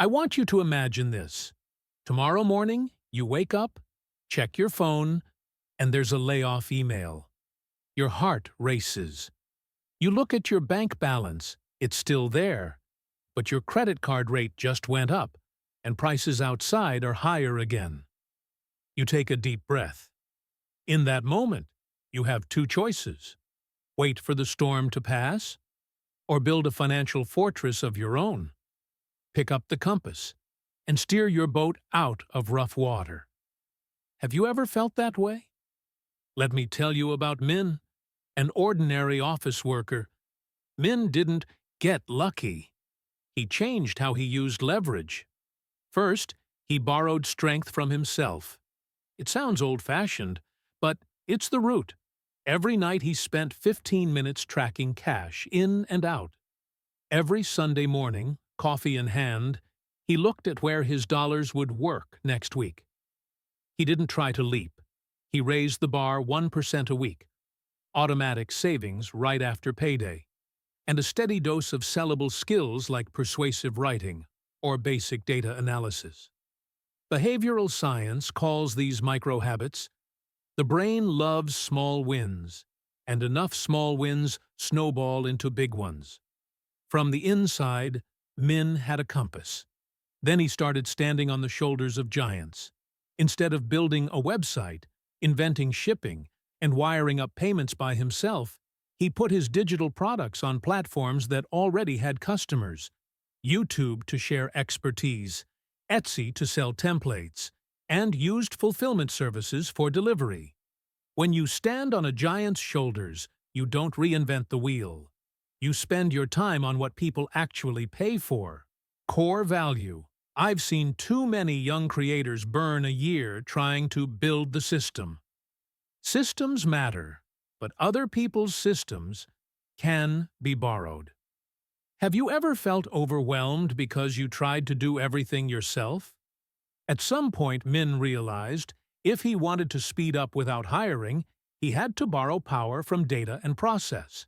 I want you to imagine this. Tomorrow morning, you wake up, check your phone, and there's a layoff email. Your heart races. You look at your bank balance, it's still there, but your credit card rate just went up, and prices outside are higher again. You take a deep breath. In that moment, you have two choices. Wait for the storm to pass, or build a financial fortress of your own. Pick up the compass and steer your boat out of rough water. Have you ever felt that way? Let me tell you about Minh, an ordinary office worker. Minh didn't get lucky. He changed how he used leverage. First, he borrowed strength from himself. It sounds old-fashioned, but it's the root. Every night he spent 15 minutes tracking cash in and out. Every Sunday morning, coffee in hand, he looked at where his dollars would work next week. He didn't try to leap. He raised the bar 1% a week, automatic savings right after payday, and a steady dose of sellable skills like persuasive writing or basic data analysis. Behavioral science calls these micro-habits. The brain loves small wins, and enough small wins snowball into big ones. From the inside, Minh had a compass. Then he started standing on the shoulders of giants. Instead of building a website, inventing shipping, and wiring up payments by himself, he put his digital products on platforms that already had customers. YouTube to share expertise, Etsy to sell templates, and used fulfillment services for delivery. When you stand on a giant's shoulders, you don't reinvent the wheel. You spend your time on what people actually pay for. Core value. I've seen too many young creators burn a year trying to build the system. Systems matter, but other people's systems can be borrowed. Have you ever felt overwhelmed because you tried to do everything yourself? At some point, Minh realized if he wanted to speed up without hiring, he had to borrow power from data and process.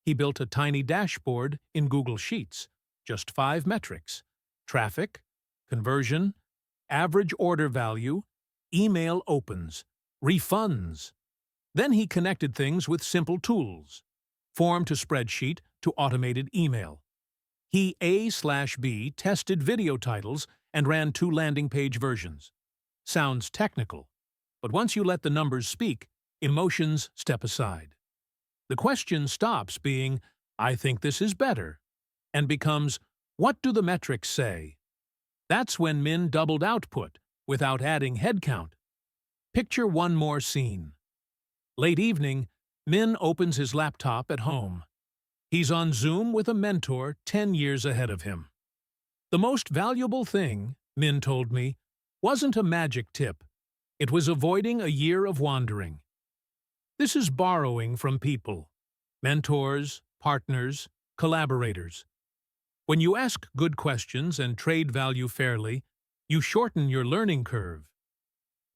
He built a tiny dashboard in Google Sheets, just 5 metrics: traffic, conversion, average order value, email opens, refunds. Then he connected things with simple tools: form to spreadsheet to automated email. He A/B tested video titles and ran 2 landing page versions. Sounds technical, but once you let the numbers speak, emotions step aside. The question stops being, "I think this is better," and becomes, "What do the metrics say?" That's when Minh doubled output without adding headcount. Picture one more scene. Late evening, Minh opens his laptop at home. He's on Zoom with a mentor 10 years ahead of him. The most valuable thing, Minh told me, wasn't a magic tip. It was avoiding a year of wandering. This is borrowing from people: mentors, partners, collaborators. When you ask good questions and trade value fairly, you shorten your learning curve.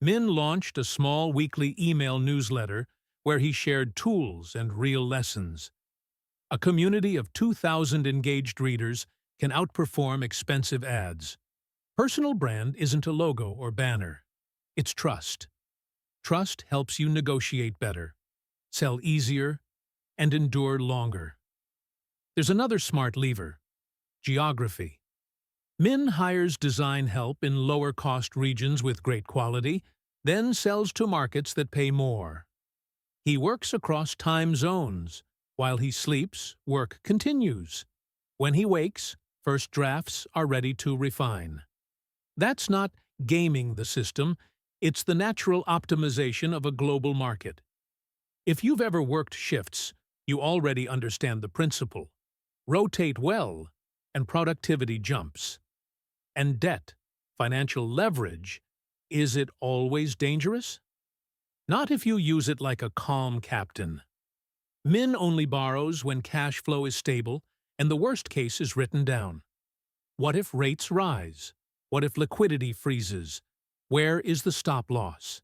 Minh launched a small weekly email newsletter where he shared tools and real lessons. A community of 2,000 engaged readers can outperform expensive ads. Personal brand isn't a logo or banner. It's trust. Trust helps you negotiate better, sell easier, and endure longer. There's another smart lever: geography. Minh hires design help in lower-cost regions with great quality, then sells to markets that pay more. He works across time zones. While he sleeps, work continues. When he wakes, first drafts are ready to refine. That's not gaming the system, it's the natural optimization of a global market. If you've ever worked shifts, you already understand the principle. Rotate well, and productivity jumps. And debt, financial leverage, is it always dangerous? Not if you use it like a calm captain. Minh only borrows when cash flow is stable and the worst case is written down. What if rates rise? What if liquidity freezes? Where is the stop loss?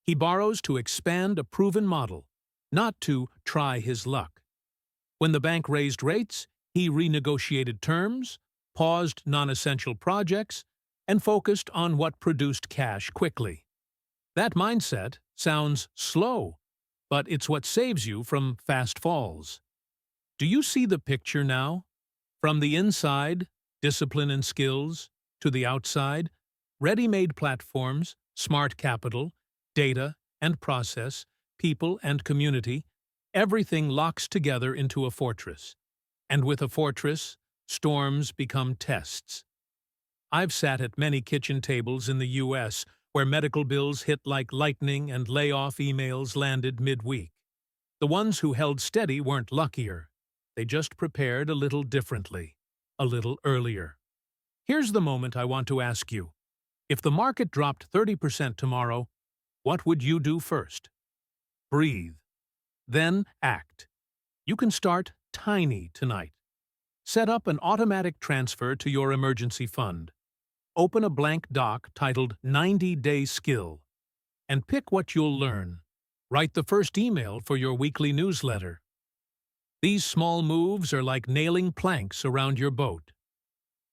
He borrows to expand a proven model, not to try his luck. When the bank raised rates, he renegotiated terms, paused non-essential projects, and focused on what produced cash quickly. That mindset sounds slow, but it's what saves you from fast falls. Do you see the picture now? From the inside, discipline and skills, to the outside, ready-made platforms, smart capital, data and process, people and community, everything locks together into a fortress. And with a fortress, storms become tests. I've sat at many kitchen tables in the U.S. where medical bills hit like lightning and layoff emails landed midweek. The ones who held steady weren't luckier. They just prepared a little differently, a little earlier. Here's the moment I want to ask you. If the market dropped 30% tomorrow, what would you do first? Breathe. Then act. You can start tiny tonight. Set up an automatic transfer to your emergency fund. Open a blank doc titled 90-Day Skill and pick what you'll learn. Write the first email for your weekly newsletter. These small moves are like nailing planks around your boat.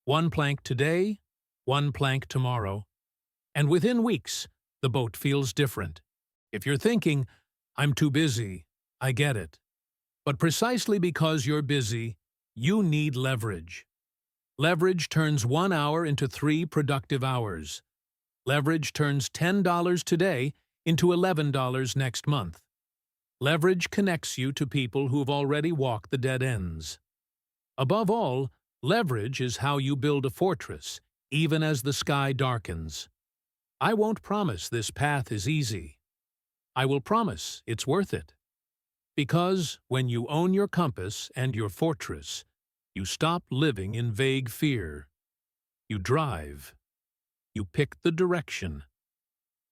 One plank today, one plank tomorrow, and within weeks, the boat feels different. If you're thinking, I'm too busy, I get it. But precisely because you're busy, you need leverage. Leverage turns 1 hour into 3 productive hours. Leverage turns $10 today into $11 next month. Leverage connects you to people who've already walked the dead ends. Above all, leverage is how you build a fortress, even as the sky darkens. I won't promise this path is easy. I will promise it's worth it. Because when you own your compass and your fortress, you stop living in vague fear. You drive. You pick the direction.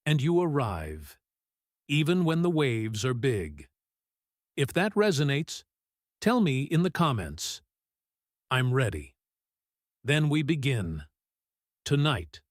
And you arrive, even when the waves are big. If that resonates, tell me in the comments. I'm ready. Then we begin. Tonight.